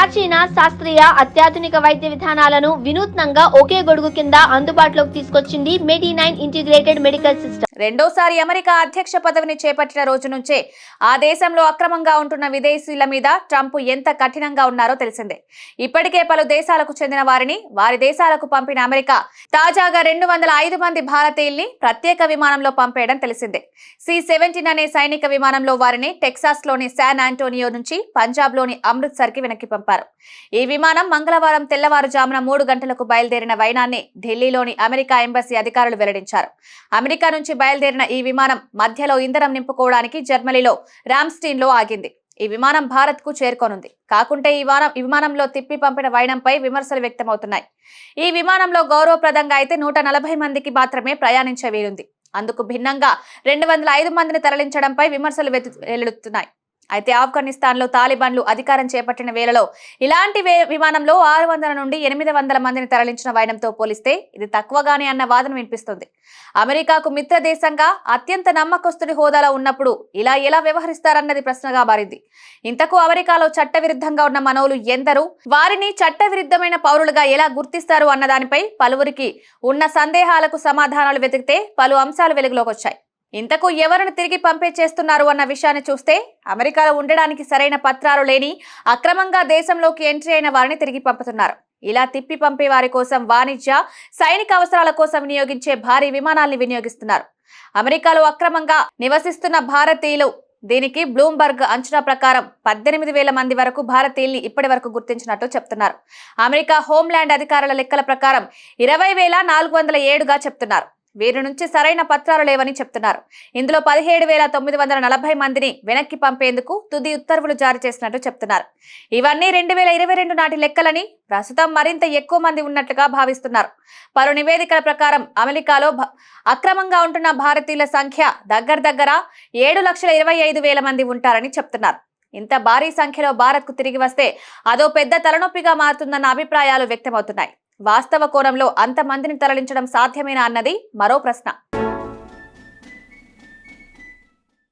ప్రాచీన శాస్త్రీయ అత్యాధునిక వైద్య విధానాలను వినూత్నంగా ఒకే గొడుగు కింద అందుబాటులోకి తీసుకొచ్చింది మెడి9 ఇంటిగ్రేటెడ్ మెడికల్ సిస్టమ్. రెండోసారి అమెరికా అధ్యక్ష పదవిని చేపట్టిన రోజు నుంచే ఆ దేశంలో అక్రమంగా ఉంటున్న విదేశీయుల మీద ట్రంప్ ఎంత కఠినంగా ఉన్నారో తెలిసిందే. ఇప్పటికే పలు దేశాలకు చెందిన వారిని వారి దేశాలకు పంపిన అమెరికా తాజాగా 205 మంది భారతీయుల్ని ప్రత్యేక విమానంలో పంపేయడం తెలిసిందే. C-17 అనే సైనిక విమానంలో వారిని టెక్సాస్ లోని శాన్ ఆంటోనియో నుంచి పంజాబ్ లోని అమృత్సర్ కి వెనక్కి పంపారు. ఈ విమానం మంగళవారం తెల్లవారుజామున 3 గంటలకు బయలుదేరిన వైనాన్ని ఢిల్లీలోని అమెరికా ఎంబసీ అధికారులు వెల్లడించారు. అమెరికా నుంచి బయలుదేరిన ఈ విమానం మధ్యలో ఇంధనం నింపుకోవడానికి జర్మనీలో రామ్స్టీన్ లో ఆగింది. ఈ విమానం భారత్ కు చేరుకోనుంది. కాకుంటే ఈ విమానంలో తిప్పి పంపిన వైనంపై విమర్శలు వ్యక్తమవుతున్నాయి. ఈ విమానంలో గౌరవప్రదంగా అయితే 140 మందికి మాత్రమే ప్రయాణించే వీలుంది. అందుకు భిన్నంగా 205 మందిని తరలించడంపై విమర్శలు వెల్లువెత్తుతున్నాయి. అయితే ఆఫ్ఘనిస్తాన్ లో తాలిబాన్లు అధికారం చేపట్టిన వేళలో ఇలాంటి విమానంలో 600 నుండి 800 మందిని తరలించిన వైనంతో పోలిస్తే ఇది తక్కువగానే అన్న వాదన వినిపిస్తుంది. అమెరికాకు మిత్ర దేశంగా అత్యంత నమ్మకస్తుడి హోదాలో ఉన్నప్పుడు ఇలా ఎలా వ్యవహరిస్తారన్నది ప్రశ్నగా మారింది. ఇంతకు అమెరికాలో చట్టవిరుద్ధంగా ఉన్న మనోలు ఎందరూ, వారిని చట్టవిరుద్ధమైన పౌరులుగా ఎలా గుర్తిస్తారు అన్న దానిపై పలువురికి ఉన్న సందేహాలకు సమాధానాలు వెతికితే పలు అంశాలు వెలుగులోకి వచ్చాయి. ఇంతకు ఎవరిని తిరిగి పంపించేస్తున్నారు అన్న విషయాన్ని చూస్తే అమెరికాలో ఉండడానికి సరైన పత్రాలు లేని, అక్రమంగా దేశంలోకి ఎంట్రీ అయిన వారిని తిరిగి పంపుతున్నారు. ఇలా తిప్పి పంపే వారి కోసం వాణిజ్య, సైనిక అవసరాల కోసం వినియోగించే భారీ విమానాల్ని వినియోగిస్తున్నారు. అమెరికాలో అక్రమంగా నివసిస్తున్న భారతీయులు, దీనికి బ్లూంబర్గ్ అంచనా ప్రకారం 18,000 మంది వరకు భారతీయుల్ని ఇప్పటి వరకు గుర్తించినట్లు చెప్తున్నారు. అమెరికా హోంల్యాండ్ అధికారుల లెక్కల ప్రకారం 20,407గా చెప్తున్నారు. వీరి నుంచి సరైన పత్రాలు లేవని చెప్తున్నారు. ఇందులో 17,940 మందిని వెనక్కి పంపేందుకు తుది ఉత్తర్వులు జారీ చేసినట్టు చెప్తున్నారు. ఇవన్నీ 2022 నాటి లెక్కలని, ప్రస్తుతం మరింత ఎక్కువ మంది ఉన్నట్లుగా భావిస్తున్నారు. పలు నివేదికల ప్రకారం అమెరికాలో అక్రమంగా ఉంటున్న భారతీయుల సంఖ్య దగ్గర 7,25,000 మంది ఉంటారని చెప్తున్నారు. ఇంత భారీ సంఖ్యలో భారత్ కు తిరిగి వస్తే అదో పెద్ద తలనొప్పిగా మారుతుందన్న అభిప్రాయాలు వ్యక్తమవుతున్నాయి. వాస్తవ కోణంలో అంతమందిని తరలించడం సాధ్యమేనా అన్నది మరో ప్రశ్న.